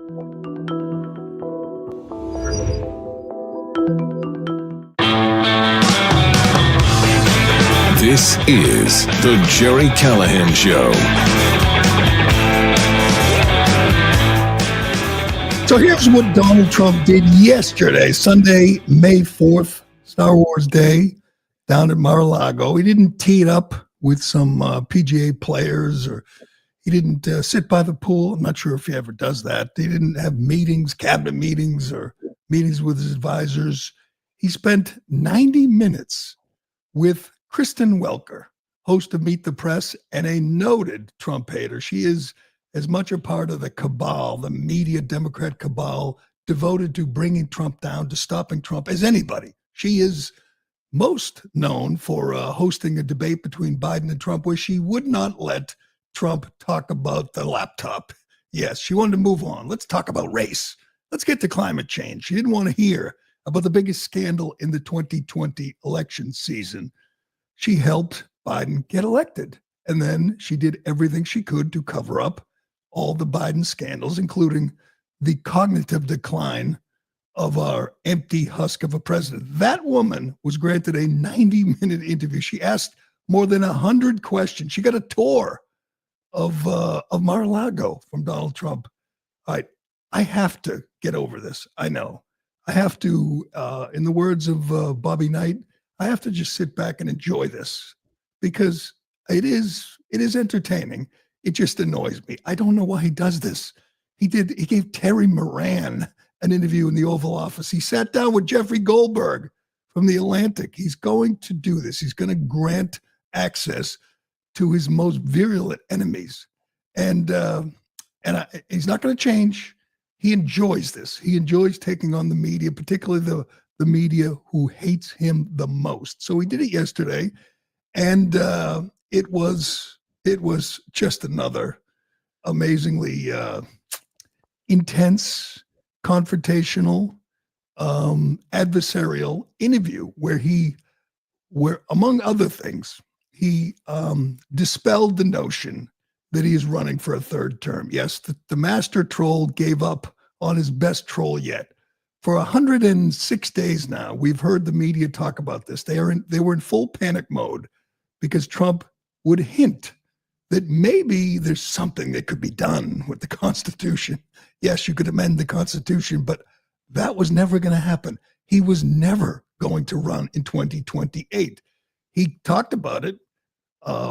This is the Gerry Callahan Show. So here's what Donald Trump did yesterday, Sunday, May 4th, Star Wars Day, down at Mar-a-Lago. He didn't tee it up with some PGA players, or he didn't sit by the pool. I'm not sure if he ever does that. He didn't have meetings, cabinet meetings, or meetings with his advisors. He spent 90 minutes with Kristen Welker, host of Meet the Press and a noted Trump hater. She is as much a part of the cabal, the media Democrat cabal, devoted to bringing Trump down, to stopping Trump, as anybody. She is most known for hosting a debate between Biden and Trump where she would not let Trump talk about the laptop. Yes, she wanted to move on. Let's talk about race. Let's get to climate change. She didn't want to hear about the biggest scandal in the 2020 election season. She helped Biden get elected, and then she did everything she could to cover up all the Biden scandals, including the cognitive decline of our empty husk of a president. That woman was granted a 90-minute interview. She asked more than 100 questions. She got a tour of Mar-a-Lago from Donald Trump. All right, I have to get over this. I know. I have to, in the words of Bobby Knight, I have to just sit back and enjoy this because it is entertaining. It just annoys me. I don't know why he does this. He gave Terry Moran an interview in the Oval Office. He sat down with Jeffrey Goldberg from The Atlantic. He's going to do this. He's going to grant access to his most virulent enemies. And he's not going to change. He enjoys this. He enjoys taking on the media, particularly the media who hates him the most. So he did it yesterday, and it was just another amazingly intense, confrontational, adversarial interview where among other things, he dispelled the notion that he is running for a third term. Yes, the master troll gave up on his best troll yet. For 106 days now, we've heard the media talk about this. They were in full panic mode because Trump would hint that maybe there's something that could be done with the Constitution. Yes, you could amend the Constitution, but that was never going to happen. He was never going to run in 2028. He talked about it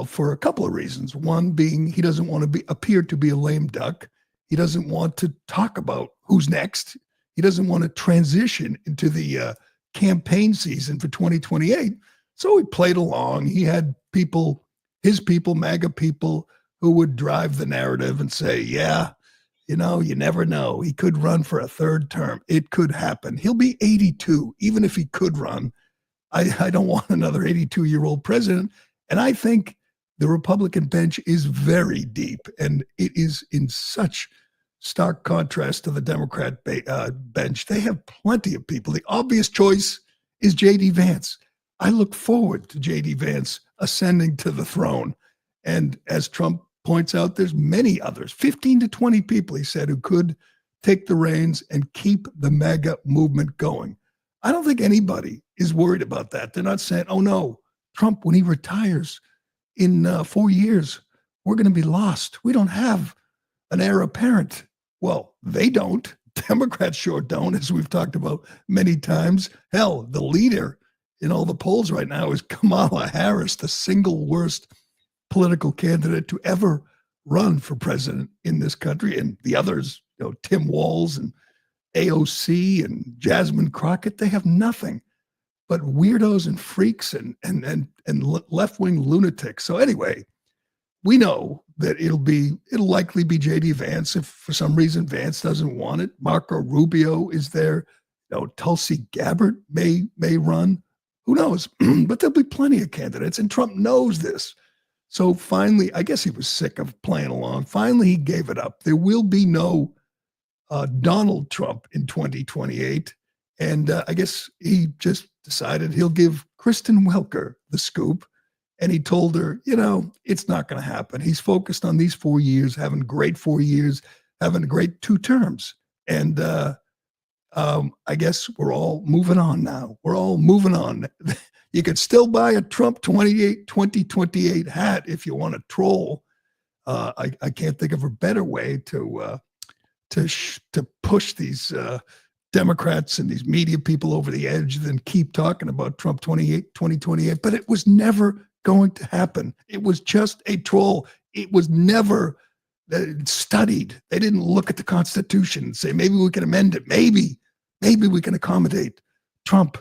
for a couple of reasons. One being he doesn't want to appear to be a lame duck. He doesn't want to talk about who's next. He doesn't want to transition into the campaign season for 2028. So he played along. He had people, his people, MAGA people, who would drive the narrative and say, yeah, you never know. He could run for a third term. It could happen. He'll be 82, even if he could run. I don't want another 82-year-old president. And I think the Republican bench is very deep, and it is in such stark contrast to the Democrat bench. They have plenty of people. The obvious choice is J.D. Vance. I look forward to J.D. Vance ascending to the throne. And as Trump points out, there's many others, 15 to 20 people, he said, who could take the reins and keep the MAGA movement going. I don't think anybody is worried about that. They're not saying, oh no, Trump, when he retires in 4 years, we're going to be lost. We don't have an heir apparent. Well, they don't. Democrats sure don't, as we've talked about many times. Hell, the leader in all the polls right now is Kamala Harris, the single worst political candidate to ever run for president in this country. And the others, Tim Walz and AOC and Jasmine Crockett, they have nothing but weirdos and freaks and left-wing lunatics. So anyway, we know that it'll likely be J.D. Vance if for some reason Vance doesn't want it. Marco Rubio is there. Tulsi Gabbard may run. Who knows? But there'll be plenty of candidates, and Trump knows this. So finally, I guess he was sick of playing along. Finally, he gave it up. There will be no Donald Trump in 2028. And I guess he just decided he'll give Kristen Welker the scoop. And he told her, it's not going to happen. He's focused on these 4 years, having great 4 years, having great 2 terms. And I guess we're all moving on now. We're all moving on. You could still buy a Trump 2028 hat if you want to troll. I can't think of a better way to push these Democrats and these media people over the edge than keep talking about Trump 2028. But it was never going to happen. It was just a troll. It was never studied. They didn't look at the Constitution and say, maybe we can amend it. Maybe we can accommodate Trump,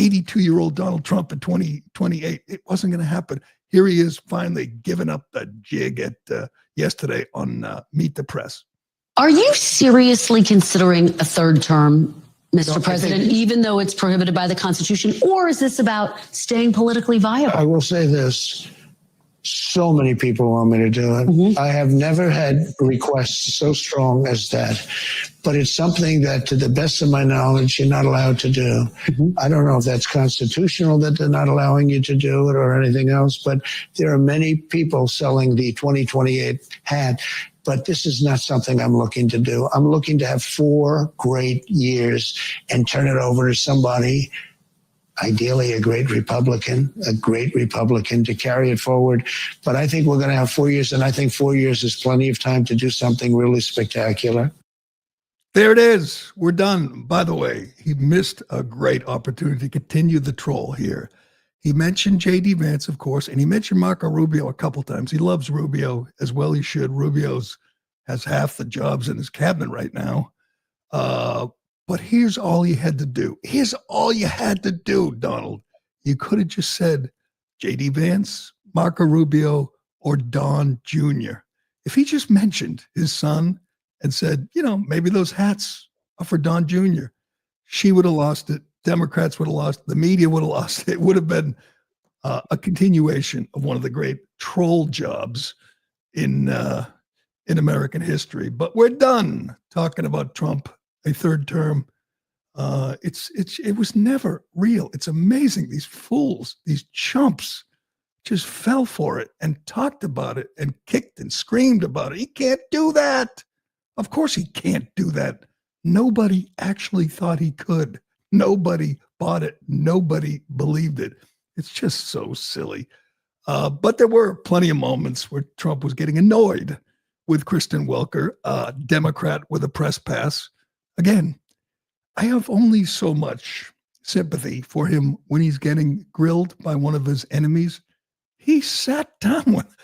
82-year-old Donald Trump in 2028. It wasn't going to happen. Here he is finally giving up the jig at yesterday on Meet the Press. Are you seriously considering a third term, Mr. President, even though it's prohibited by the Constitution? Or is this about staying politically viable? I will say this. So many people want me to do it. Mm-hmm. I have never had requests so strong as that. But it's something that, to the best of my knowledge, you're not allowed to do. Mm-hmm. I don't know if that's constitutional that they're not allowing you to do it or anything else, but there are many people selling the 2028 hat. But this is not something I'm looking to do. I'm looking to have 4 great years and turn it over to somebody, ideally a great Republican to carry it forward. But I think we're going to have 4 years, and I think 4 years is plenty of time to do something really spectacular. There it is. We're done. By the way, he missed a great opportunity to continue the troll here. He mentioned J.D. Vance, of course, and he mentioned Marco Rubio a couple times. He loves Rubio, as well he should. Rubio's has half the jobs in his cabinet right now. But here's all you had to do. Here's all you had to do, Donald. You could have just said J.D. Vance, Marco Rubio, or Don Jr. If he just mentioned his son and said, maybe those hats are for Don Jr., she would have lost it. Democrats would have lost it. The media would have lost it. It would have been a continuation of one of the great troll jobs in American history. But we're done talking about Trump, a third term. It was never real. It's amazing. These fools, these chumps just fell for it and talked about it and kicked and screamed about it. He can't do that. Of course he can't do that. Nobody actually thought he could. Nobody bought it. Nobody believed it. It's just so silly. But there were plenty of moments where Trump was getting annoyed with Kristen Welker, a Democrat with a press pass. Again, I have only so much sympathy for him when he's getting grilled by one of his enemies. He sat down with,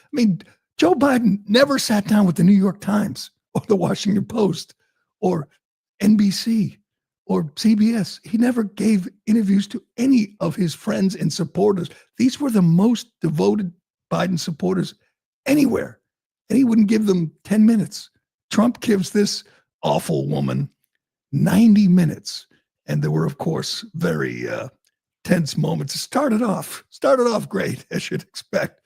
Joe Biden never sat down with the New York Times or the Washington Post or NBC or CBS. He never gave interviews to any of his friends and supporters. These were the most devoted Biden supporters anywhere. And he wouldn't give them 10 minutes. Trump gives this awful woman 90 minutes. And there were, of course, very tense moments. It started off great, as you'd expect,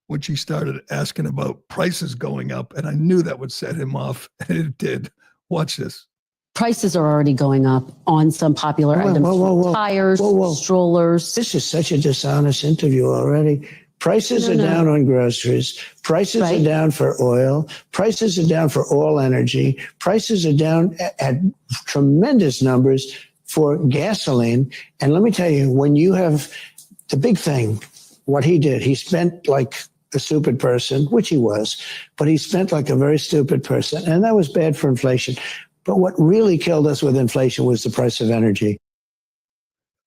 when she started asking about prices going up. And I knew that would set him off, and it did. Watch this. Prices are already going up on some popular items. Tires, strollers. This is such a dishonest interview already. Prices are down on groceries. Prices are down for oil. Prices are down for all energy. Prices are down at tremendous numbers for gasoline. And let me tell you, when you have the big thing, what he did, he spent like a stupid person, which he was, but he spent like a very stupid person. And that was bad for inflation. But what really killed us with inflation was the price of energy.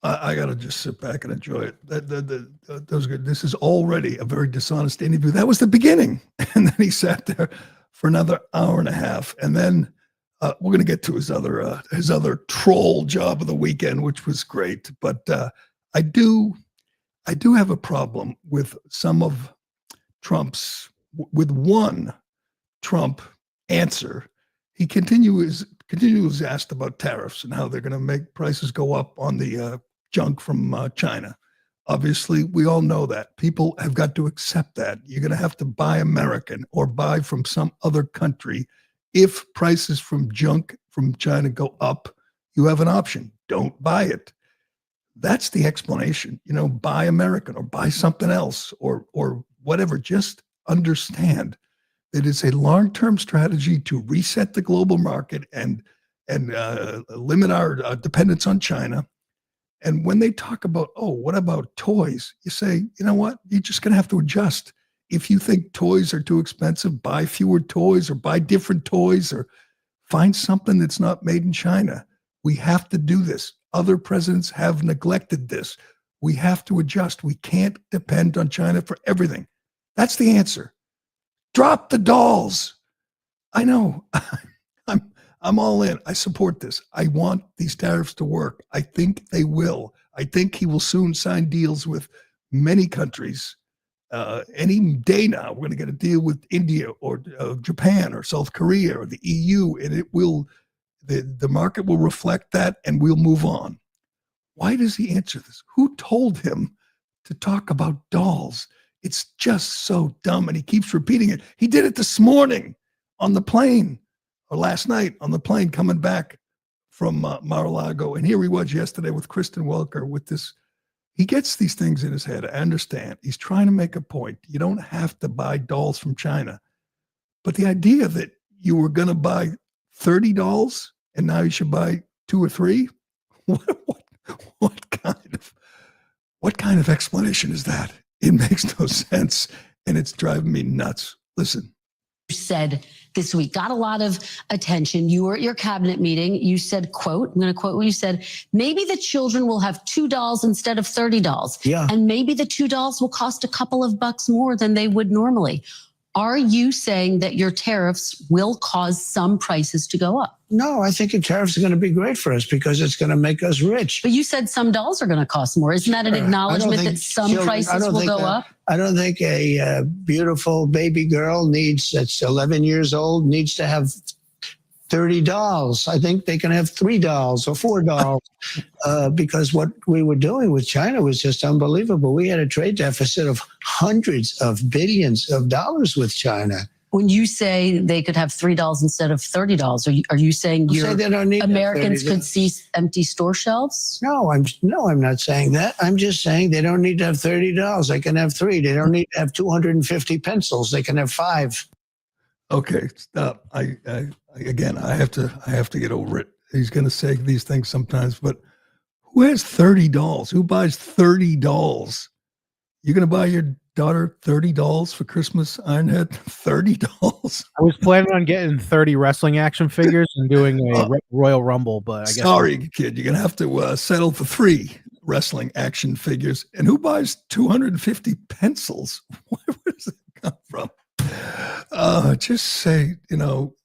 I got to just sit back and enjoy it. That was good. This is already a very dishonest interview. That was the beginning. And then he sat there for another hour and a half. And then we're going to get to his other troll job of the weekend, which was great. But I do have a problem with some of with one Trump answer. He continues asked about tariffs and how they're going to make prices go up on the junk from China. Obviously, we all know that. People have got to accept that. You're going to have to buy American or buy from some other country. If prices from junk from China go up, you have an option. Don't buy it. That's the explanation. Buy American or buy something else or whatever. Just understand that it's a long-term strategy to reset the global market and and limit our dependence on China. And when they talk about, oh, what about toys? You say, you know what? You're just going to have to adjust. If you think toys are too expensive, buy fewer toys or buy different toys or find something that's not made in China. We have to do this. Other presidents have neglected this. We have to adjust. We can't depend on China for everything. That's the answer. Drop the dolls. I know. I'm all in. I support this. I want these tariffs to work. I think they will. I think he will soon sign deals with many countries. Any day now, we're going to get a deal with India or Japan or South Korea or the EU, and it will, the market will reflect that, and we'll move on. Why does he answer this? Who told him to talk about dolls? It's just so dumb, and he keeps repeating it. He did it this morning on the plane, or last night on the plane coming back from Mar-a-Lago, and here he was yesterday with Kristen Welker with this. He gets these things in his head. I understand. He's trying to make a point. You don't have to buy dolls from China. But the idea that you were going to buy 30 dolls and now you should buy 2 or 3, what kind of explanation is that? It makes no sense, and it's driving me nuts. Listen. Said this week got a lot of attention. You were at your cabinet meeting. You said, quote, I'm going to quote what you said, maybe the children will have 2 dolls instead of 30 dolls. Yeah. And maybe the 2 dolls will cost a couple of bucks more than they would normally. Are you saying that your tariffs will cause some prices to go up? No, I think the tariffs are going to be great for us because it's going to make us rich. But you said some dolls are going to cost more. Isn't that an acknowledgement that some prices will go up? I don't think a beautiful baby girl that's 11 years old needs to have 30 dolls. I think they can have 3 dolls or 4 dolls because what we were doing with China was just unbelievable. We had a trade deficit of hundreds of billions of dollars with China. When you say they could have 3 dolls instead of 30 dolls, are you saying Americans could see empty store shelves? No, I'm not saying that. I'm just saying they don't need to have 30 dolls. They can have 3. They don't need to have 250 pencils. They can have 5. Okay, stop. I have to get over it. He's going to say these things sometimes, but who has 30 dolls? Who buys 30 dolls? You're going to buy your daughter 30 dolls for Christmas, Ironhead? 30 dolls? I was planning on getting 30 wrestling action figures and doing a Royal Rumble, but I guess. Sorry, kid. You're going to have to settle for 3 wrestling action figures. And who buys 250 pencils? Where does it come from? Just say,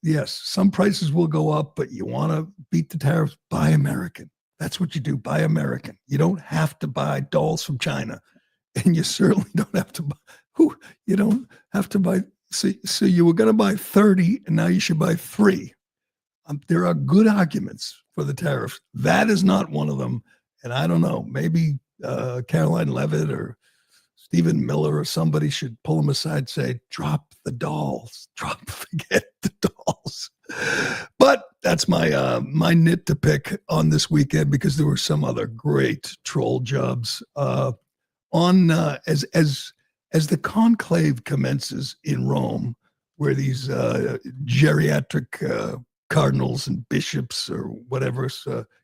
yes, some prices will go up, but you want to beat the tariffs, buy American. That's what you do, buy American. You don't have to buy dolls from China, and you certainly don't have to buy, you don't have to buy, so you were going to buy 30, and now you should buy 3. There are good arguments for the tariffs. That is not one of them, and I don't know, maybe Caroline Levitt or Stephen Miller or somebody should pull him aside and say, drop the dolls, forget the dolls. But that's my nit to pick on this weekend because there were some other great troll jobs. As the conclave commences in Rome, where these geriatric cardinals and bishops or whatever,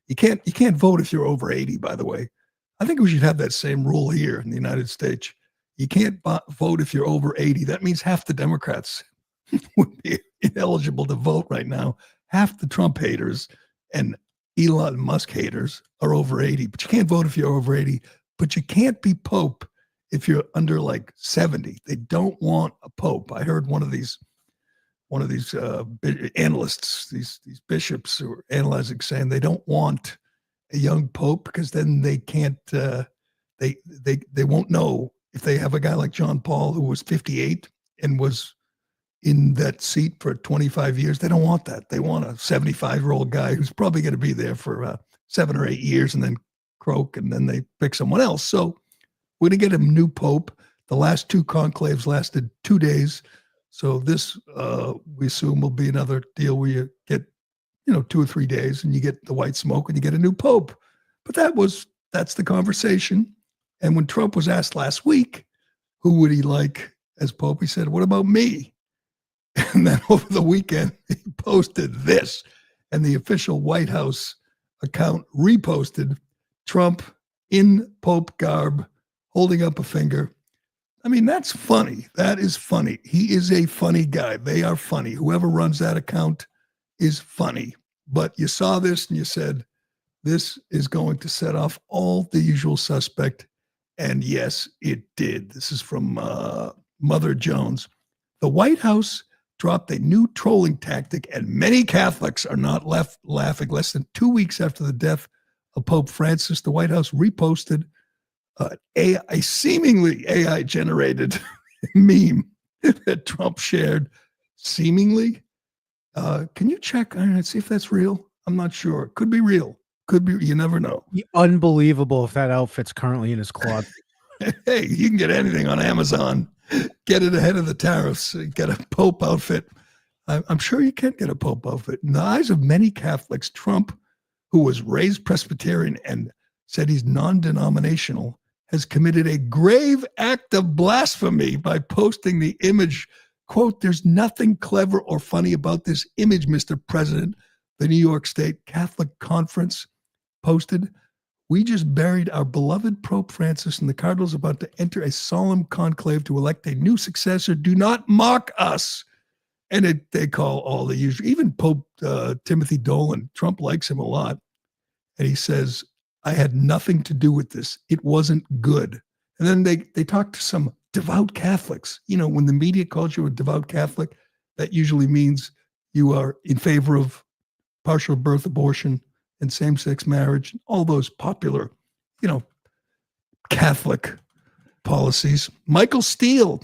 you can't vote if you're over 80, by the way. I think we should have that same rule here in the United States. You can't vote if you're over 80. That means half the Democrats would be ineligible to vote right now. Half the Trump haters and Elon Musk haters are over 80. But you can't vote if you're over 80. But you can't be Pope if you're under like 70. They don't want a Pope. I heard one of these analysts, these bishops who are analyzing, saying they don't want a young Pope because then they can't, they won't know if they have a guy like John Paul who was 58 and was in that seat for 25 years. They don't want that. They want a 75-year-old guy who's probably going to be there for 7 or 8 years and then croak, and then they pick someone else. So we're going to get a new Pope. The last 2 conclaves lasted 2 days. So this, we assume, will be another deal where you get 2 or 3 days and you get the white smoke and you get a new Pope. But that's the conversation. And when Trump was asked last week, who would he like as Pope, he said, what about me? And then over the weekend, he posted this. and the official White House account reposted Trump in Pope garb, holding up a finger. I mean, that's funny. That is funny. He is a funny guy. They are funny. Whoever runs that account is funny. But you saw this and you said, this is going to set off all the usual suspect. And yes, it did. This is from Mother Jones. The White House dropped a new trolling tactic, and many Catholics are not left laughing. Less than 2 weeks after the death of Pope Francis, the White House reposted a seemingly AI-generated meme that Trump shared. Seemingly? Can you check and see if that's real? I'm not sure. Could be real. Could be. You never know. Unbelievable if that outfit's currently in his closet. Hey, you can get anything on Amazon. Get it ahead of the tariffs. Get a Pope outfit. I'm sure you can get a Pope outfit. In the eyes of many Catholics, Trump, who was raised Presbyterian and said he's non-denominational, has committed a grave act of blasphemy by posting the image. Quote, "There's nothing clever or funny about this image, Mr. President," the New York State Catholic Conference posted. "We just buried our beloved Pope Francis, and the Cardinal's about to enter a solemn conclave to elect a new successor. Do not mock us." And they call all the usual, even Pope Timothy Dolan. Trump likes him a lot. And he says, "I had nothing to do with this. It wasn't good." And then they talk to some devout Catholics. You know, when the media calls you a devout Catholic, that usually means you are in favor of partial birth abortion and same-sex marriage, all those popular, Catholic policies. Michael Steele,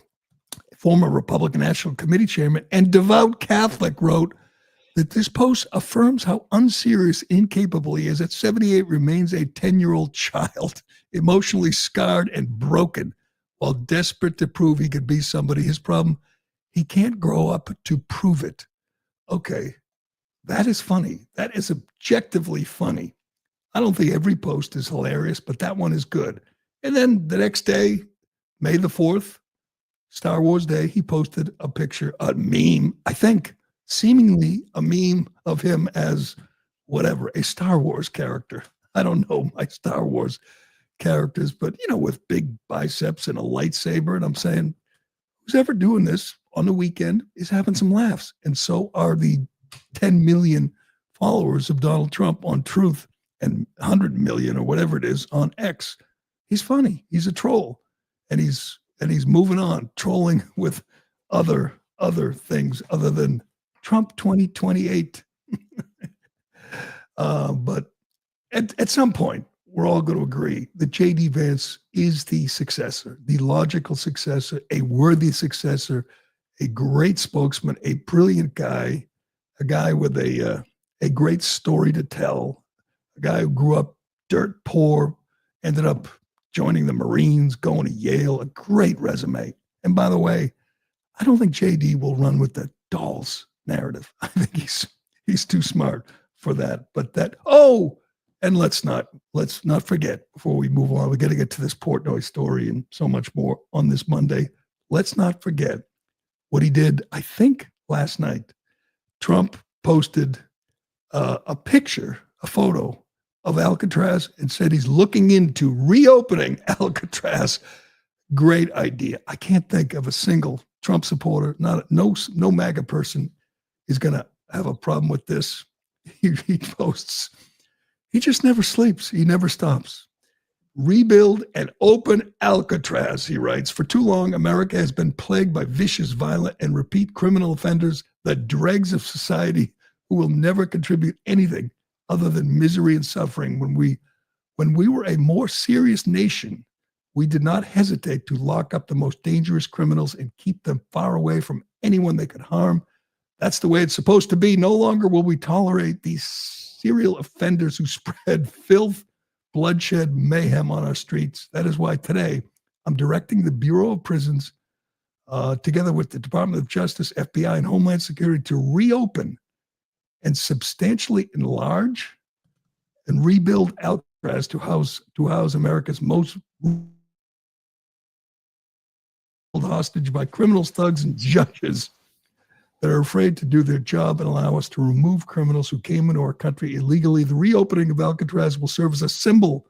former Republican National Committee chairman and devout Catholic, wrote that this post affirms how unserious, incapable he is. At 78, remains a 10-year-old child, emotionally scarred and broken, while desperate to prove he could be somebody. His problem, he can't grow up to prove it. Okay, that is funny. That is objectively funny. I don't think every post is hilarious, but that one is good. And then the next day, May the 4th, Star Wars Day, he posted a picture, a meme, I think, seemingly a meme of him as whatever, a Star Wars character. I don't know my Star Wars characters, but, with big biceps and a lightsaber. And I'm saying, who's ever doing this on the weekend is having some laughs. And so are the 10 million followers of Donald Trump on Truth and 100 million or whatever it is on X. He's funny. He's a troll. And he's moving on, trolling with other things other than Trump 2028. But at some point, we're all going to agree that J.D. Vance is the successor, the logical successor, a worthy successor, a great spokesman, a brilliant guy, a guy with a great story to tell, a guy who grew up dirt poor, ended up joining the Marines, going to Yale, a great resume. And by the way, I don't think JD will run with the dolls narrative. I think he's too smart for that. But and let's not forget, before we move on, we got to get to this Portnoy story and so much more on this Monday. Let's not forget what he did, I think, last night. Trump posted a photo of Alcatraz and said he's looking into reopening Alcatraz. Great idea. I can't think of a single Trump supporter, no MAGA person is going to have a problem with this. He posts, he just never sleeps. He never stops. Rebuild and open Alcatraz, he writes. For too long, America has been plagued by vicious, violent, and repeat criminal offenders, the dregs of society who will never contribute anything other than misery and suffering. When we were a more serious nation, we did not hesitate to lock up the most dangerous criminals and keep them far away from anyone they could harm. That's the way it's supposed to be. No longer will we tolerate these serial offenders who spread filth, bloodshed, mayhem on our streets. That is why today I'm directing the Bureau of Prisons, together with the Department of Justice, FBI, and Homeland Security, to reopen and substantially enlarge and rebuild Alcatraz to house America's most held hostage by criminals, thugs, and judges. that are afraid to do their job and allow us to remove criminals who came into our country illegally. The reopening of Alcatraz will serve as a symbol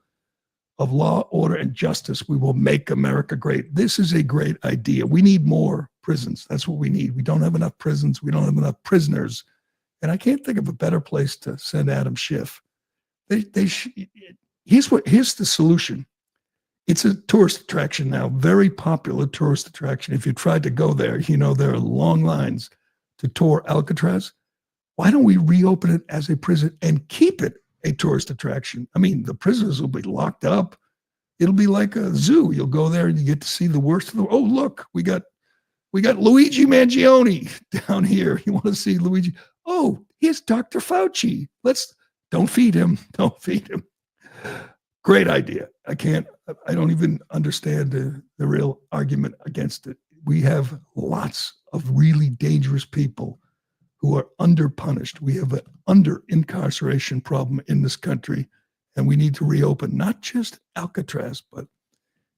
of law, order, and justice. We will make America great. This is a great idea. We need more prisons. That's what we need. We don't have enough prisons. We don't have enough prisoners. And I can't think of a better place to send Adam Schiff. Here's the solution. It's a tourist attraction now, very popular tourist attraction. If you tried to go there, you know there are long lines to tour Alcatraz. Why don't we reopen it as a prison and keep it a tourist attraction? I mean, the prisoners will be locked up. It'll be like a zoo. You'll go there and you get to see the worst of the. Oh, look, we got Luigi Mangione down here. You want to see Luigi? Oh, here's Dr. Fauci. Don't feed him. Don't feed him. Great idea. I don't even understand the real argument against it. We have lots of really dangerous people who are underpunished. We have an under-incarceration problem in this country, and we need to reopen not just Alcatraz, but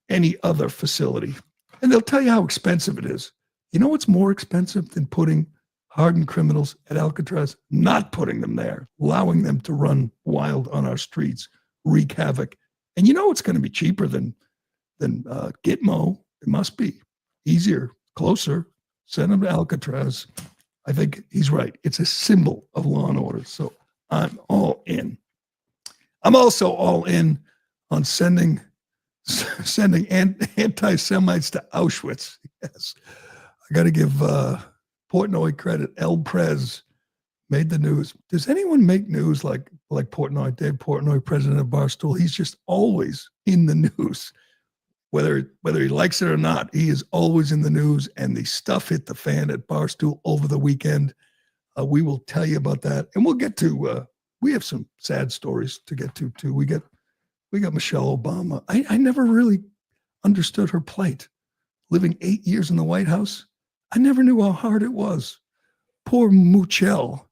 any other facility. And they'll tell you how expensive it is. You know what's more expensive than putting hardened criminals at Alcatraz? Not putting them there, allowing them to run wild on our streets, wreak havoc. And you know it's going to be cheaper than Gitmo. It must be easier, closer. Send them to Alcatraz. I think he's right. It's a symbol of law and order. So I'm all in. I'm also all in on sending anti-Semites to Auschwitz. Yes, I got to give Portnoy credit. El Prez made the news. Does anyone make news like Portnoy? Dave Portnoy, president of Barstool. He's just always in the news, whether he likes it or not. He is always in the news, and the stuff hit the fan at Barstool over the weekend. We will tell you about that, and we'll get to. We have some sad stories to get to too. We got Michelle Obama. I never really understood her plight. Living 8 years in the White House, I never knew how hard it was. Poor Muchel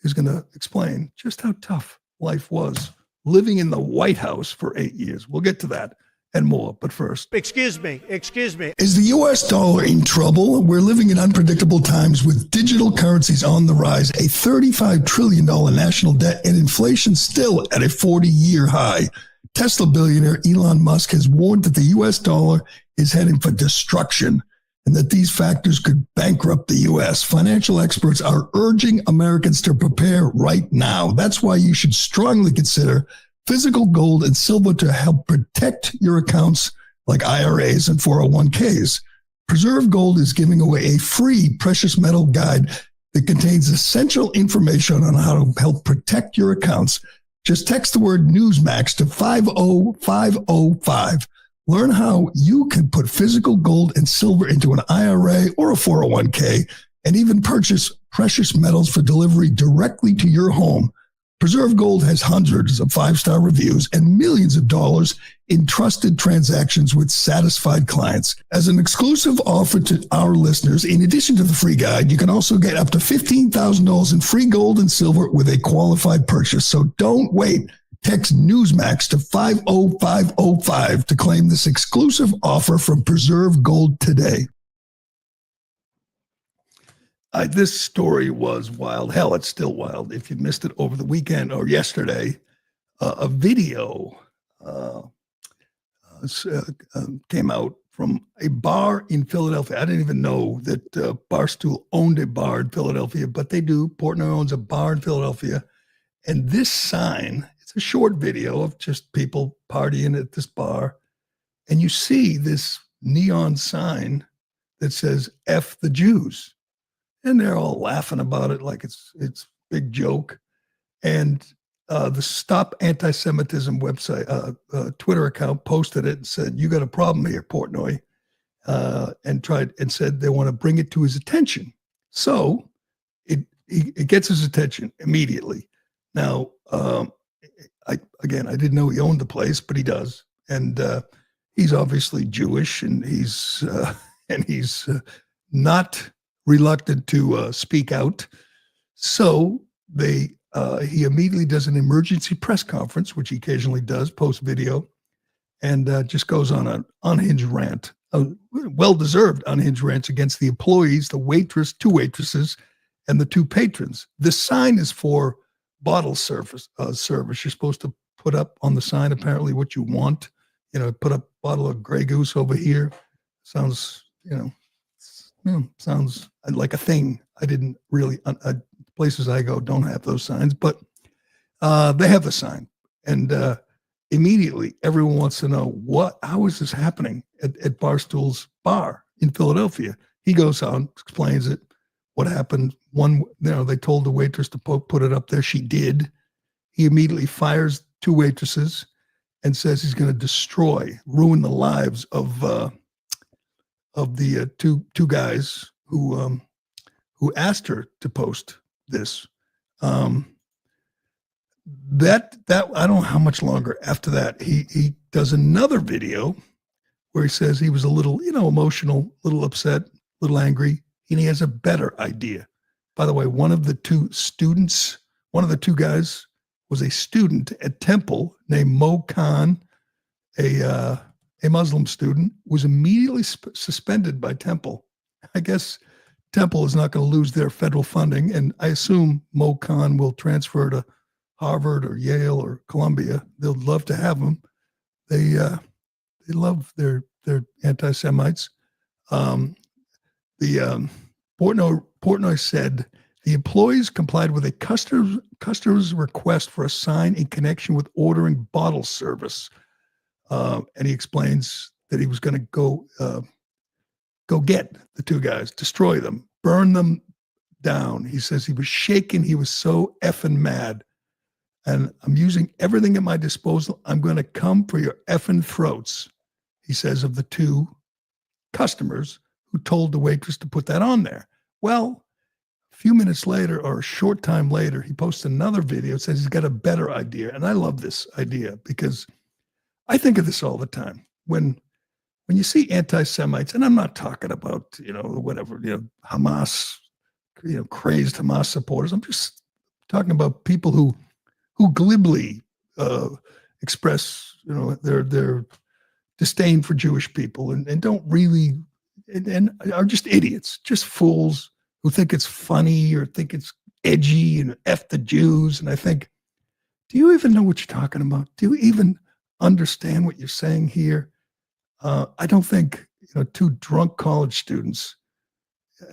is going to explain just how tough life was living in the White House for 8 years. We'll get to that and more, but first. Excuse me. Is the U.S. dollar in trouble? We're living in unpredictable times with digital currencies on the rise, a $35 trillion national debt, and inflation still at a 40-year high. Tesla billionaire Elon Musk has warned that the U.S. dollar is heading for destruction and that these factors could bankrupt the U.S. Financial experts are urging Americans to prepare right now. That's why you should strongly consider physical gold and silver to help protect your accounts like IRAs and 401ks. Preserve Gold is giving away a free precious metal guide that contains essential information on how to help protect your accounts. Just text the word Newsmax to 50505. Learn how you can put physical gold and silver into an IRA or a 401k and even purchase precious metals for delivery directly to your home. Preserve Gold has hundreds of 5-star reviews and millions of dollars in trusted transactions with satisfied clients. As an exclusive offer to our listeners, in addition to the free guide, you can also get up to $15,000 in free gold and silver with a qualified purchase. So don't wait. Text Newsmax to 50505 to claim this exclusive offer from Preserve Gold today. This story was wild. Hell, it's still wild. If you missed it over the weekend or yesterday, a video came out from a bar in Philadelphia. I didn't even know that Barstool owned a bar in Philadelphia, but they do. Portnoy owns a bar in Philadelphia. And this sign, it's a short video of just people partying at this bar. And you see this neon sign that says, F the Jews. And they're all laughing about it like it's a big joke. And the Stop Anti-Semitism website, Twitter account posted it and said, you got a problem here, Portnoy, and said they want to bring it to his attention. So it gets his attention immediately. Now, I didn't know he owned the place, but he does. And he's obviously Jewish, and he's not reluctant to speak out. So he immediately does an emergency press conference, which he occasionally does, post video, and just goes on an unhinged rant, a well-deserved unhinged rant against the employees, two waitresses, and the two patrons. The sign is for bottle service. You're supposed to put up on the sign apparently what you want. Put a bottle of Grey Goose over here. Sounds, sounds like a thing. I didn't really. Places I go don't have those signs, but they have the sign, and immediately everyone wants to know how is this happening at Barstool's bar in Philadelphia. He goes on, explains it, what happened. They told the waitress to put it up there. She did. He immediately fires two waitresses and says he's going to ruin the lives of the two guys who asked her to post this. That I don't know how much longer after that he does another video where he says he was a little emotional, a little upset, a little angry, and he has a better idea. By the way, one of the two guys was a student at Temple named Mo Khan, a Muslim student, was immediately suspended by Temple. I guess Temple is not going to lose their federal funding, and I assume Mo Khan will transfer to Harvard or Yale or Columbia. They'll love to have him. They love their anti-Semites. Portnoy said the employees complied with a customer's request for a sign in connection with ordering bottle service, and he explains that he was going to go get the two guys, destroy them, burn them down. He says he was shaken. He was so effing mad. And I'm using everything at my disposal. I'm going to come for your effing throats, he says of the two customers who told the waitress to put that on there. Well, a few minutes later or a short time later, he posts another video. It says he's got a better idea. And I love this idea because I think of this all the time. When you see anti-Semites, and I'm not talking about, Hamas, crazed Hamas supporters. I'm just talking about people who glibly express, their disdain for Jewish people and don't really, and are just idiots, just fools who think it's funny or think it's edgy and F the Jews. And I think, do you even know what you're talking about? Do you even understand what you're saying here? I don't think, two drunk college students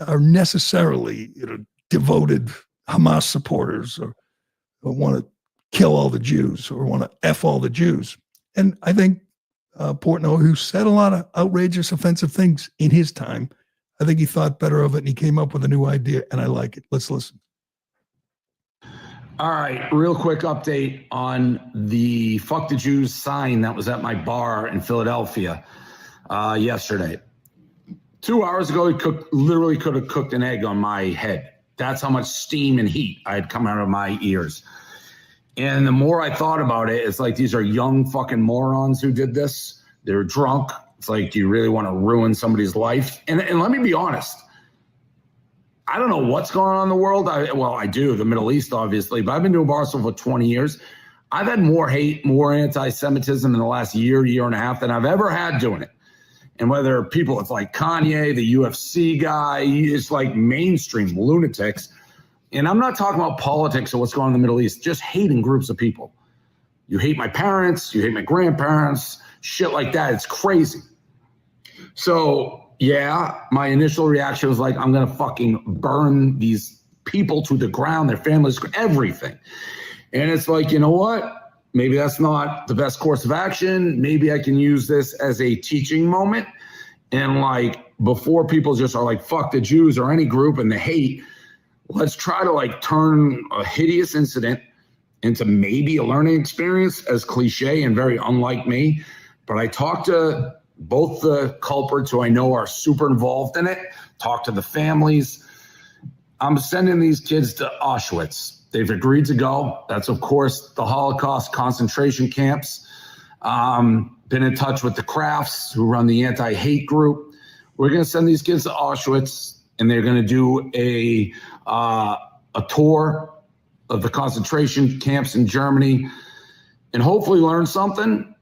are necessarily, devoted Hamas supporters or want to kill all the Jews or want to F all the Jews. And I think Portnoy, who said a lot of outrageous, offensive things in his time, I think he thought better of it and he came up with a new idea, and I like it. Let's listen. All right, real quick update on the Fuck the Jews sign that was at my bar in Philadelphia yesterday. 2 hours ago, he literally could have cooked an egg on my head. That's how much steam and heat I had come out of my ears. And the more I thought about it, it's like these are young fucking morons who did this. They're drunk. It's like, do you really want to ruin somebody's life? And let me be honest. I don't know what's going on in the world. I do, the Middle East, obviously, but I've been doing Barstool for 20 years. I've had more hate, more anti-Semitism in the last year and a half than I've ever had doing it. And whether people, it's like Kanye, the UFC guy, it's like mainstream lunatics. And I'm not talking about politics or what's going on in the Middle East, just hating groups of people. You hate my parents, you hate my grandparents, shit like that. It's crazy. So, yeah, my initial reaction was like, I'm going to fucking burn these people to the ground, their families, everything. And it's like, you know what? Maybe that's not the best course of action. Maybe I can use this as a teaching moment. And like, before people just are like, fuck the Jews or any group and the hate, let's try to like turn a hideous incident into maybe a learning experience, as cliche and very unlike me. But I talked to both the culprits who I know are super involved in it, talk to the families. I'm sending these kids to Auschwitz. They've agreed to go. That's, of course, the Holocaust concentration camps. Been in touch with the Crafts, who run the anti-hate group. We're going to send these kids to Auschwitz, and they're going to do a tour of the concentration camps in Germany and hopefully learn something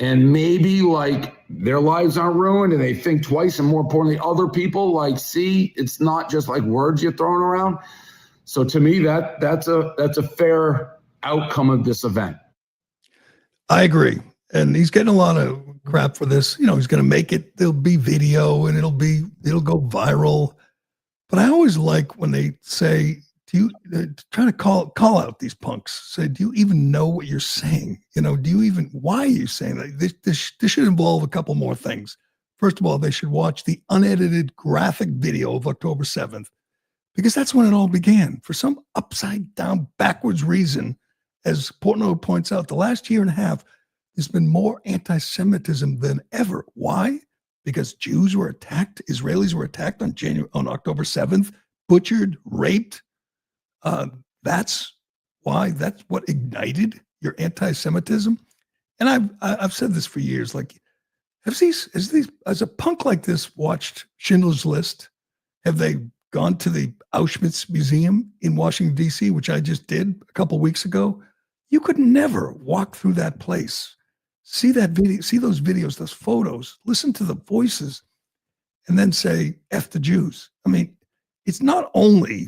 and maybe like their lives aren't ruined and they think twice, and more importantly, other people like see it's not just like words you're throwing around. So to me, that's a fair outcome of this event. I agree. And he's getting a lot of crap for this. You know, he's going to make it, there'll be video and it'll go viral. But I always like when they say, do you try to call out these punks? Say, do you even know what you're saying? You know, why are you saying that? This should involve a couple more things. First of all, they should watch the unedited graphic video of October 7th, because that's when it all began. For some upside down, backwards reason, as Portnoy points out, the last year and a half, there's been more anti-Semitism than ever. Why? Because Jews were attacked, Israelis were attacked on October 7th, butchered, raped. That's why. That's what ignited your anti-Semitism. And I've said this for years. Like, has a punk like this watched Schindler's List? Have they gone to the Auschwitz Museum in Washington, D.C., which I just did a couple weeks ago? You could never walk through that place, see that video, see those videos, those photos, listen to the voices, and then say, F the Jews. I mean, it's not only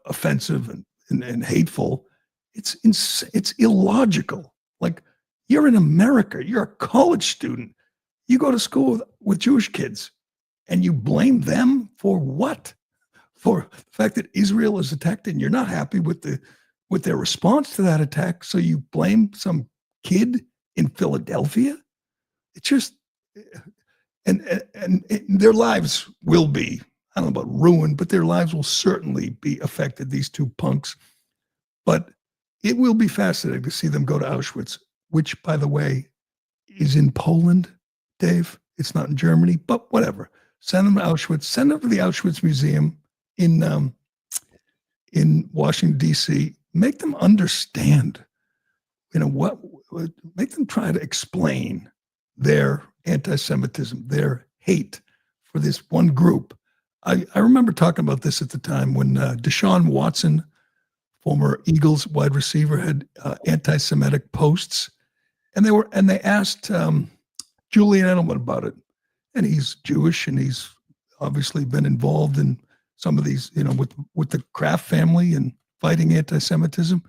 offensive and hateful, it's illogical. Like, you're in America, you're a college student, you go to school with Jewish kids, and you blame them for what? For the fact that Israel is attacked, and you're not happy with their response to that attack, so you blame some kid in Philadelphia? It's just, and their lives will be, I don't know about ruined, but their lives will certainly be affected, these two punks. But it will be fascinating to see them go to Auschwitz, which, by the way, is in Poland, Dave. It's not in Germany, but whatever. Send them to Auschwitz. Send them to the Auschwitz Museum in Washington, D.C. Make them understand, make them try to explain their anti-Semitism, their hate for this one group. I remember talking about this at the time when Deshaun Watson, former Eagles wide receiver, had anti-Semitic posts, and they asked Julian Edelman about it. And he's Jewish, and he's obviously been involved in some of these, with the Kraft family and fighting anti-Semitism.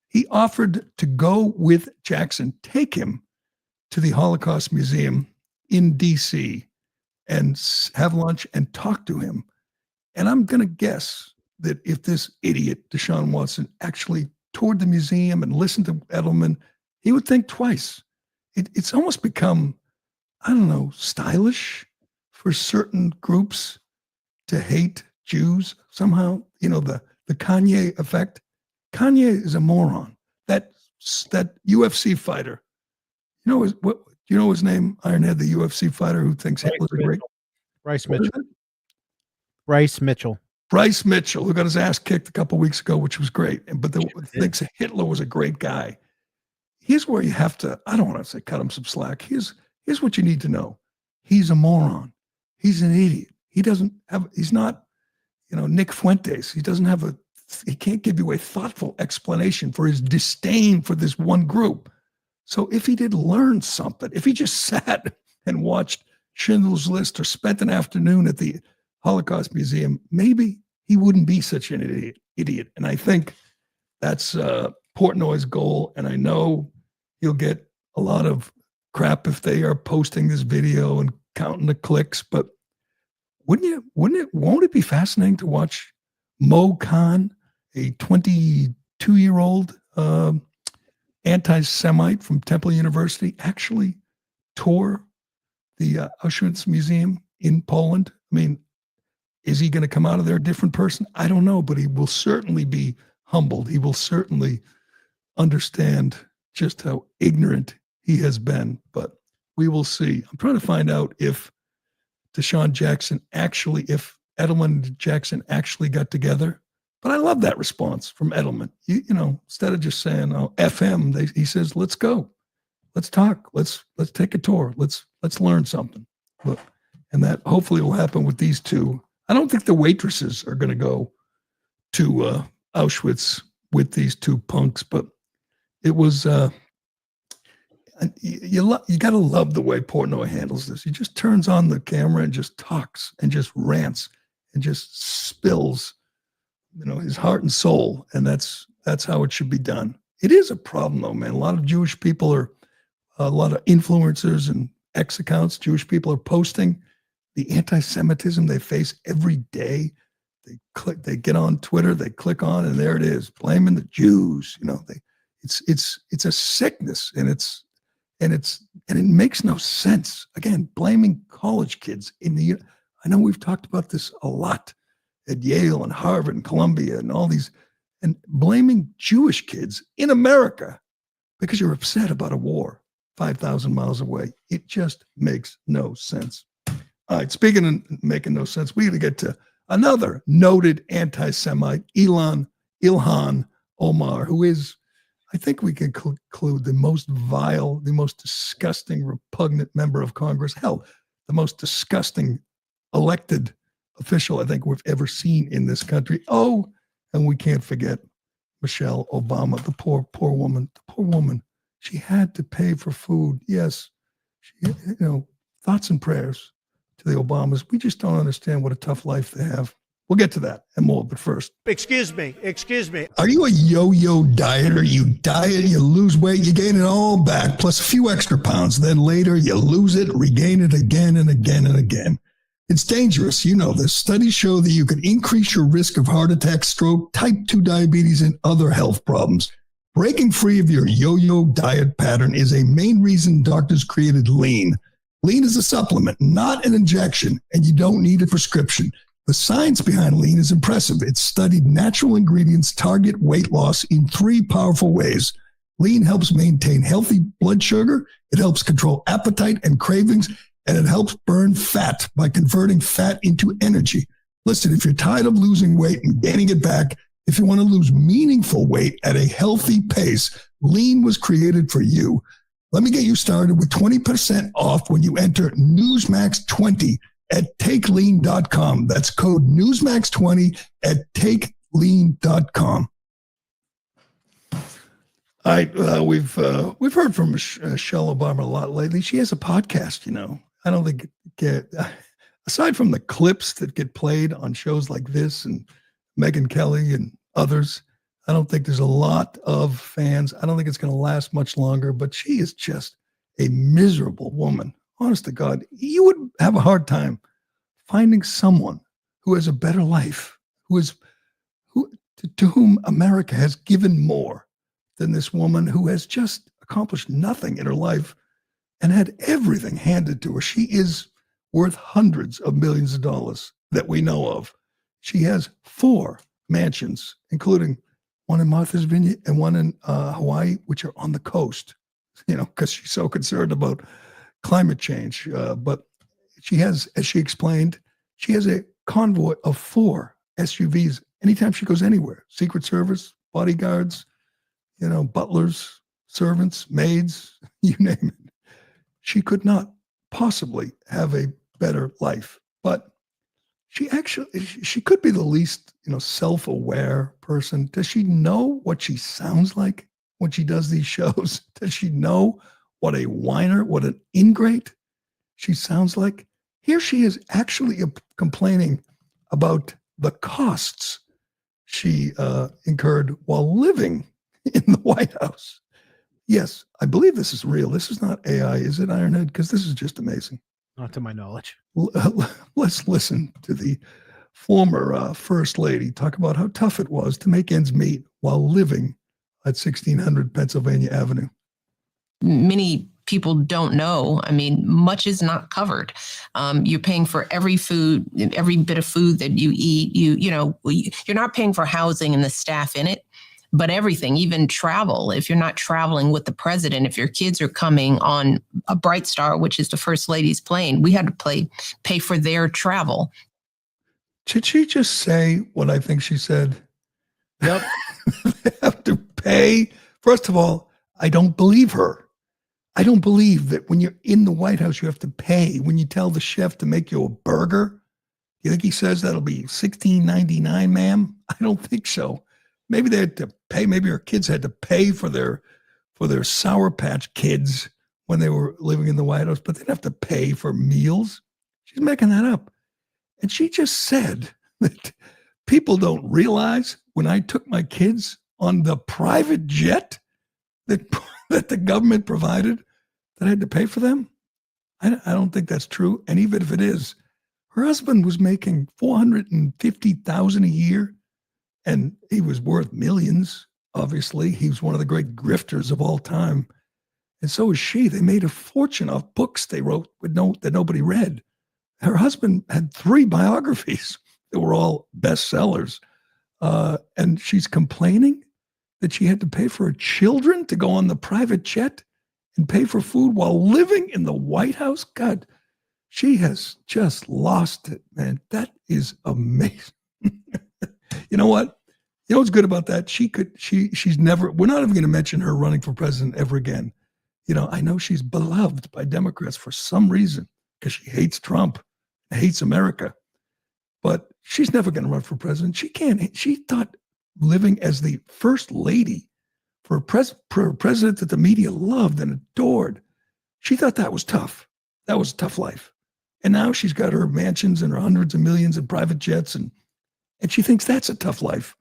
He offered to go with Jackson, take him to the Holocaust Museum in D.C. and have lunch and talk to him. And I'm going to guess that if this idiot, Deshaun Watson, actually toured the museum and listened to Edelman, he would think twice. It's almost become, I don't know, stylish for certain groups to hate Jews somehow. The Kanye effect. Kanye is a moron. That UFC fighter. You know his name? Ironhead, the UFC fighter who thinks Hitler's a great. Bryce Mitchell. Bryce Mitchell. Bryce Mitchell, who got his ass kicked a couple weeks ago, which was great, but thinks Hitler was a great guy. Here's where you have to, I don't want to say cut him some slack. Here's what you need to know. He's a moron. He's an idiot. He's not, Nick Fuentes. He can't give you a thoughtful explanation for his disdain for this one group. So if he did learn something, if he just sat and watched Schindler's List or spent an afternoon at the Holocaust Museum, maybe he wouldn't be such an idiot. And I think that's Portnoy's goal. And I know he'll get a lot of crap if they are posting this video and counting the clicks, but won't it be fascinating to watch Mo Khan, a 22-year-old anti-Semite from Temple University, actually tour the Auschwitz Museum in Poland? I mean, is he going to come out of there a different person? I don't know, but he will certainly be humbled. He will certainly understand just how ignorant he has been, but we will see. I'm trying to find out if Edelman and Jackson actually got together. But I love that response from Edelman. Instead of just saying, "Oh, F him," he says, "Let's go, let's talk, let's take a tour, let's learn something." And that hopefully will happen with these two. I don't think the waitresses are going to go to Auschwitz with these two punks, but it was you got to love the way Portnoy handles this. He just turns on the camera and just talks and just rants and just spills, his heart and soul. And that's how it should be done. It is a problem though, man. A lot of Jewish people a lot of influencers and X accounts, Jewish people are posting the anti-Semitism they face every day. They get on Twitter, they click on, and there it is, blaming the Jews. It's a sickness, and it makes no sense. Again, blaming college kids I know we've talked about this a lot at Yale and Harvard and Columbia and all these, and blaming Jewish kids in America because you're upset about a war 5,000 miles away. It just makes no sense. All right, speaking of making no sense, we got to get to another noted anti-Semite, Ilhan Omar, who is, I think we can conclude, the most vile, the most disgusting, repugnant member of Congress. Hell, the most disgusting elected official I think we've ever seen in this country. Oh, and we can't forget Michelle Obama, the poor woman. The poor woman. She had to pay for food. Yes, thoughts and prayers to the Obamas. We just don't understand what a tough life they have. We'll get to that and more, but first. Excuse me. Are you a yo-yo dieter? You diet, you lose weight, you gain it all back, plus a few extra pounds. Then later you lose it, regain it again and again and again. It's dangerous. You know this. Studies show that you can increase your risk of heart attack, stroke, type 2 diabetes, and other health problems. Breaking free of your yo-yo diet pattern is a main reason doctors created Lean. Lean is a supplement, not an injection, and you don't need a prescription. The science behind Lean is impressive. It's studied natural ingredients target weight loss in 3 powerful ways. Lean helps maintain healthy blood sugar, it helps control appetite and cravings, and it helps burn fat by converting fat into energy. Listen, if you're tired of losing weight and gaining it back, if you want to lose meaningful weight at a healthy pace, Lean was created for you. Let me get you started with 20% off when you enter Newsmax20 at takelean.com. That's code Newsmax20 at takelean.com. All right, we've heard from Michelle Obama a lot lately. She has a podcast, I don't think aside from the clips that get played on shows like this and Megyn Kelly and others, I don't think there's a lot of fans. I don't think it's going to last much longer, but she is just a miserable woman. Honest to God, you would have a hard time finding someone who has a better life, to whom America has given more than this woman who has just accomplished nothing in her life and had everything handed to her. She is worth hundreds of millions of dollars that we know of. She has 4 mansions, including one in Martha's Vineyard and one in Hawaii, which are on the coast, because she's so concerned about climate change. But she has, as she explained, she has a convoy of 4 SUVs anytime she goes anywhere. Secret Service, bodyguards, butlers, servants, maids, you name it. She could not possibly have a better life. But she could be the least, self-aware person. Does she know what she sounds like when she does these shows? Does she know what a whiner, what an ingrate she sounds like? Here she is actually complaining about the costs she incurred while living in the White House. Yes, I believe this is real. This is not AI, is it, Ironhead? Because this is just amazing. Not to my knowledge. Let's listen to the former First Lady talk about how tough it was to make ends meet while living at 1600 Pennsylvania Avenue. Many people don't know. I mean, much is not covered. You're paying for every bit of food that you eat. You're not paying for housing and the staff in it, but everything, even travel. If you're not traveling with the president, if your kids are coming on a Bright Star, which is the First Lady's plane, we had to pay for their travel. Did she just say what I think she said? Yep. They have to pay. First of all, I don't believe her. I don't believe that when you're in the White House, you have to pay. When you tell the chef to make you a burger, you think he says that'll be $16.99, ma'am? I don't think so. Maybe they had to pay. Maybe her kids had to pay for their Sour Patch Kids when they were living in the White House, but they'd have to pay for meals. She's making that up. And she just said that people don't realize when I took my kids on the private jet that the government provided, that I had to pay for them. I don't think that's true. And even if it is, her husband was making $450,000 a year, and he was worth millions. Obviously, he was one of the great grifters of all time, and so was she. They made a fortune off books they wrote that nobody read. Her husband had 3 biographies that were all bestsellers, and she's complaining that she had to pay for her children to go on the private jet and pay for food while living in the White House. God, she has just lost it, man. That is amazing. You know what? You know what's good about that? She's never, we're not even going to mention her running for president ever again. You know, I know she's beloved by Democrats for some reason because she hates Trump, hates America, but she's never going to run for president. She thought living as the first lady for a president that the media loved and adored, she thought that was tough. That was a tough life. And now she's got her mansions and her hundreds of millions in private jets, and she thinks that's a tough life.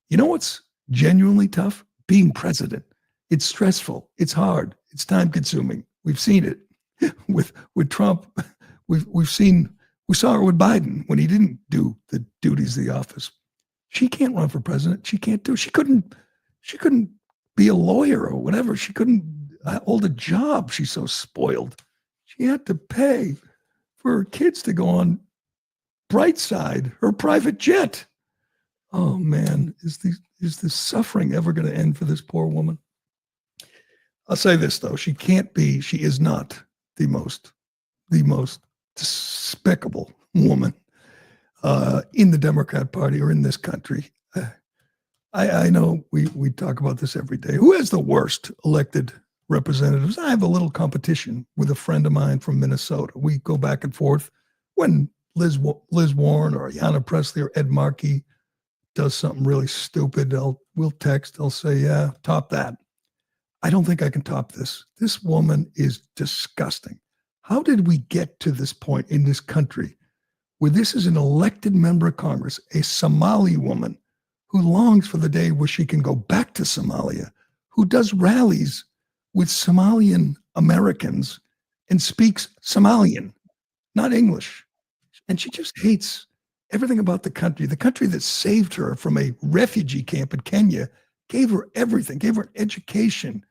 You know what's genuinely tough? Being president. It's stressful. It's hard. It's time consuming. We've seen it with Trump. We saw her with Biden when he didn't do the duties of the office. She can't run for president. She can't do. She couldn't be a lawyer or whatever. She couldn't hold a job. She's so spoiled. She had to pay for her kids to go on Brightside, her private jet. Oh man, is this suffering ever going to end for this poor woman? I'll say this though, she is not the most despicable woman in the Democrat Party or in this country. I know we talk about this every day. Who has the worst elected representatives? I have a little competition with a friend of mine from Minnesota. We go back and forth when Liz Warren or Ayanna Pressley or Ed Markey does something really stupid. We'll text. I'll say, yeah, top that. I don't think I can top this. This woman is disgusting. How did we get to this point in this country where this is an elected member of Congress, a Somali woman who longs for the day where she can go back to Somalia, who does rallies with Somalian Americans and speaks Somalian, not English. And she just hates everything about the country that saved her from a refugee camp in Kenya, gave her everything, gave her an education,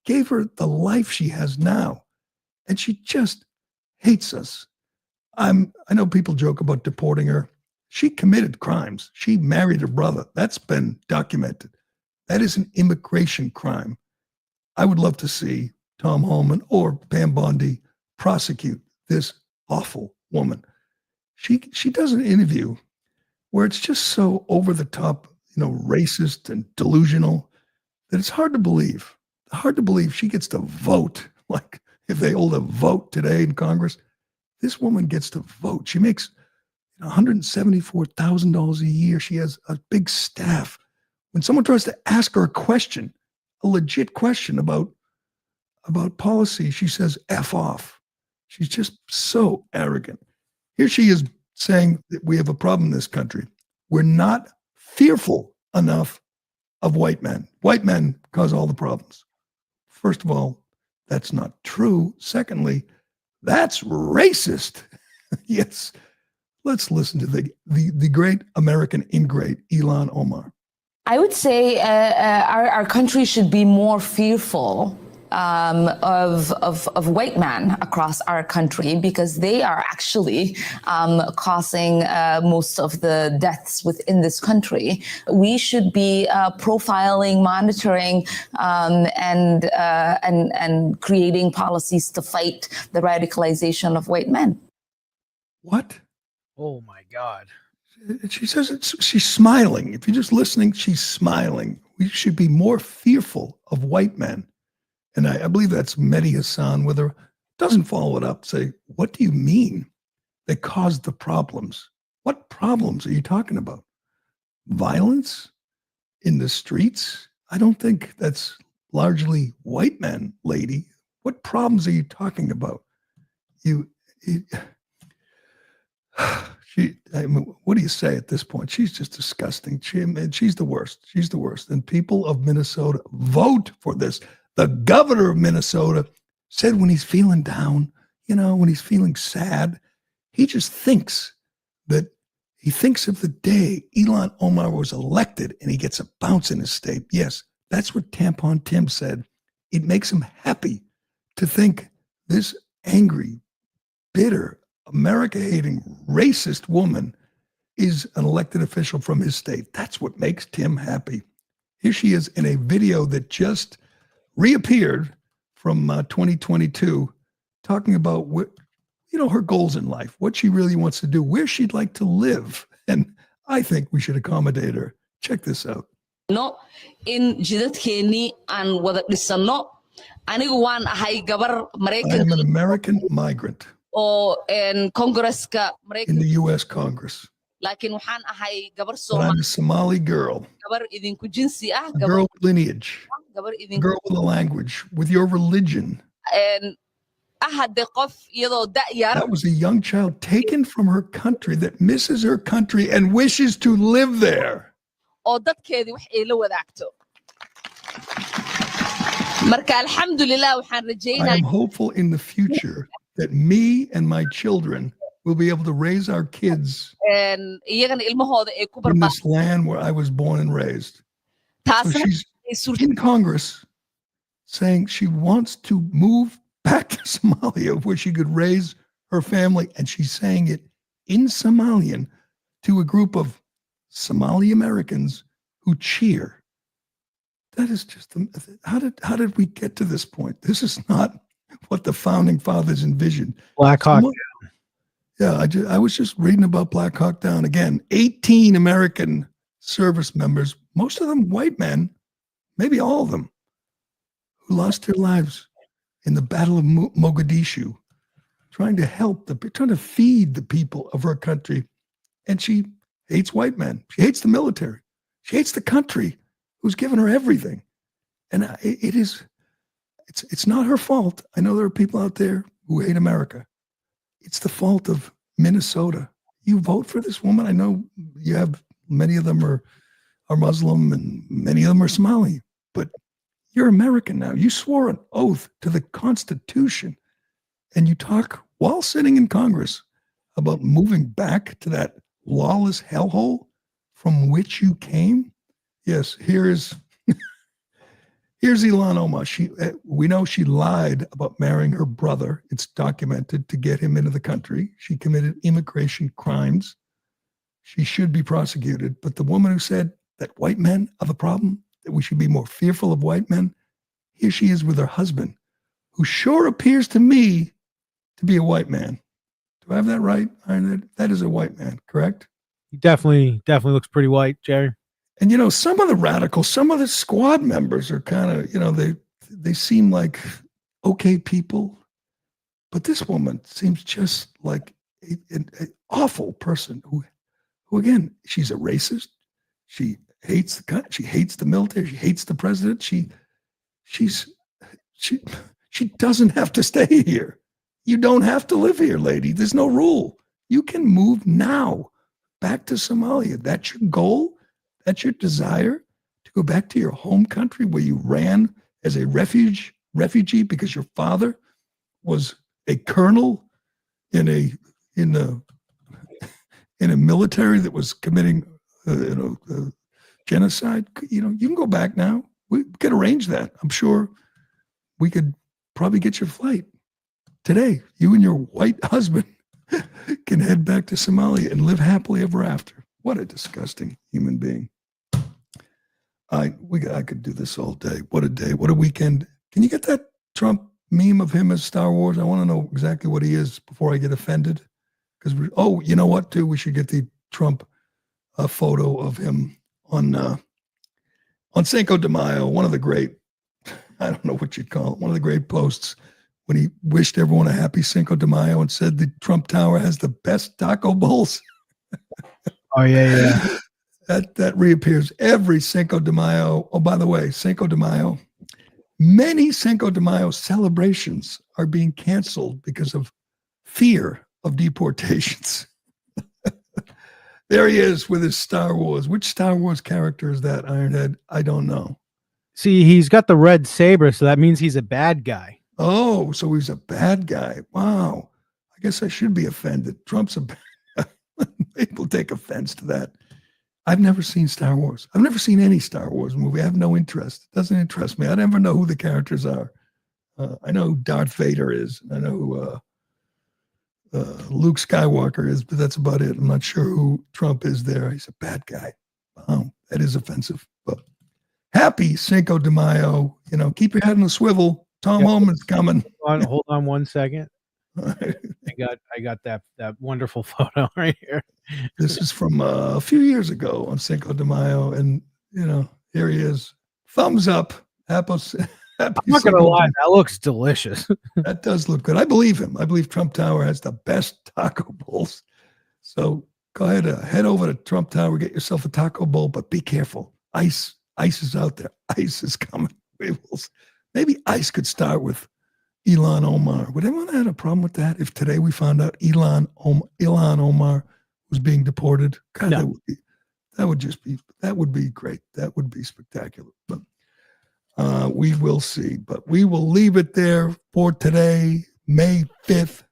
gave her the life she has now. And she just hates us. I know people joke about deporting her. She committed crimes. She married her brother. That's been documented. That is an immigration crime. I would love to see Tom Homan or Pam Bondi prosecute this awful woman. She does an interview where it's just so over the top, racist and delusional that it's hard to believe. Hard to believe she gets to vote. Like if they hold a vote today in Congress, this woman gets to vote. She makes $174,000 a year. She has a big staff. When someone tries to ask her a question, a legit question about policy, she says F off. She's just so arrogant. Here she is saying that we have a problem in this country. We're not fearful enough of white men. White men cause all the problems. First of all, that's not true. Secondly, that's racist. Yes. Let's listen to the great American ingrate, Ilhan Omar. I would say our country should be more fearful of white men across our country because they are actually causing most of the deaths within this country. We should be profiling, monitoring, and creating policies to fight the radicalization of white men. What? Oh my God. She says she's smiling. If you're just listening, she's smiling. We should be more fearful of white men. And I believe that's Mehdi Hassan with her. Doesn't follow it up. Say, what do you mean they caused the problems? What problems are you talking about? Violence in the streets? I don't think that's largely white men, lady. What problems are you talking about? I mean, what do you say at this point? She's just disgusting. She's the worst. She's the worst. And people of Minnesota vote for this. The governor of Minnesota said when he's feeling down, when he's feeling sad, he just thinks that he thinks of the day Ilhan Omar was elected and he gets a bounce in his state. Yes, that's what Tampon Tim said. It makes him happy to think this angry, bitter, America-hating, racist woman is an elected official from his state. That's what makes Tim happy. Here she is in a video that just reappeared from 2022, talking about what, her goals in life, what she really wants to do, where she'd like to live. And I think we should accommodate her. Check this out. No, in jidadkeennii aan wada dhisano. Anigu waan ahay gabar Maraykan. I am an American migrant. Oo Congress-ka in the U.S. Congress. Laakiin waxaan ahay gabar But I'm a Soomaali. Somali girl, Gabar idinku jinsi ah. a girl with lineage, Gabar a idinku. girl with a language, with your religion. Hadde qof iyadoo da'yar. That was a young child taken from her country that misses her country and wishes to live there. oo dadkeedii wax ay la wadaagto. Marka alxamdulilah waxaan I rajaynayaa am hopeful in the future that me and my children will be able to raise our kids iyagana ilmahooda ay ku in barbaaran. this land where I was born and raised. So Taasna she's ay suurta in Congress saying she wants to move back to Somalia where she could raise her family. And she's saying it in Somalian to a group of Somali Americans who cheer. That is just, how did we get to this point? This is not what the founding fathers envisioned. Black Hawk. Yeah, I was just reading about Black Hawk Down. Again, 18 American service members, most of them white men, maybe all of them, who lost their lives in the Battle of Mogadishu, trying to feed the people of her country. And she hates white men. She hates the military. She hates the country who's given her everything. And it's not her fault. I know there are people out there who hate America. It's the fault of Minnesota. You vote for this woman. I know you have, many of them are Muslim and many of them are Somali, but you're American now. You swore an oath to the Constitution and you talk while sitting in Congress about moving back to that lawless hellhole from which you came. Yes, here's Ilhan Omar. We know she lied about marrying her brother. It's documented to get him into the country. She committed immigration crimes. She should be prosecuted. But the woman who said that white men are the problem, that we should be more fearful of white men, here she is with her husband, who sure appears to me to be a white man. Do I have that right? That is a white man, correct? He definitely looks pretty white, Jerry. And, some of the radicals, some of the squad members are kind of, they seem like okay people. But this woman seems just like an awful person who again, she's a racist. She hates the country. She hates the military. She hates the president. She doesn't have to stay here. You don't have to live here, lady. There's no rule. You can move now back to Somalia. That's your goal. That's your desire to go back to your home country where you ran as a refugee because your father was a colonel in a military that was committing genocide. You can go back now. We could arrange that. I'm sure we could probably get your flight today. You and your white husband can head back to Somalia and live happily ever after. What a disgusting human being. I could do this all day. What a day. What a weekend. Can you get that Trump meme of him as Star Wars? I want to know exactly what he is before I get offended. Because you know what, too? We should get the Trump photo of him on Cinco de Mayo, one of the great, I don't know what you'd call it, one of the great posts when he wished everyone a happy Cinco de Mayo and said the Trump Tower has the best taco bowls. Oh, yeah. That reappears every Cinco de Mayo. Oh, by the way, Cinco de Mayo Many Cinco de Mayo celebrations are being canceled because of fear of deportations. There he is with his Star Wars. Which Star Wars character is that, Ironhead? I don't know. See, he's got the red saber, so that means he's a bad guy. Oh, so he's a bad guy. Wow. I guess I should be offended. Trump's a bad guy. People take offense to that. I've never seen Star Wars. I've never seen any Star Wars movie. I have no interest. It doesn't interest me. I never know who the characters are. I know who Darth Vader is. I know who Luke Skywalker is, but that's about it. I'm not sure who Trump is there. He's a bad guy. Wow, that is offensive. But happy Cinco de Mayo. You know, keep your head on a swivel. Tom Homan's coming. Hold on 1 second. I got that wonderful photo right here. This is from a few years ago on Cinco de Mayo, and you know, here he is. Thumbs up. Happy I'm not gonna lie, that looks delicious. That does look good. I believe him. I believe Trump Tower has the best taco bowls. So go ahead, head over to Trump Tower, get yourself a taco bowl, but be careful. Ice is out there. Ice is coming. Maybe ICE could start with Ilhan Omar. Would anyone have a problem with that if today we found out Ilhan Omar was being deported? God, no. that would be great. That would be spectacular. But we will see. But we will leave it there for today, May 5th.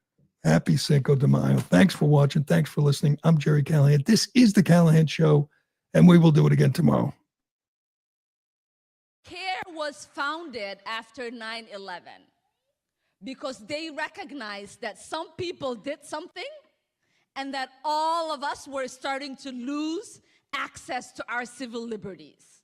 Happy Cinco de Mayo. Thanks for watching. Thanks for listening. I'm Gerry Callahan. This is The Callahan Show, and we will do it again tomorrow. CARE was founded after 9/11 because they recognized that some people did something and that all of us were starting to lose access to our civil liberties.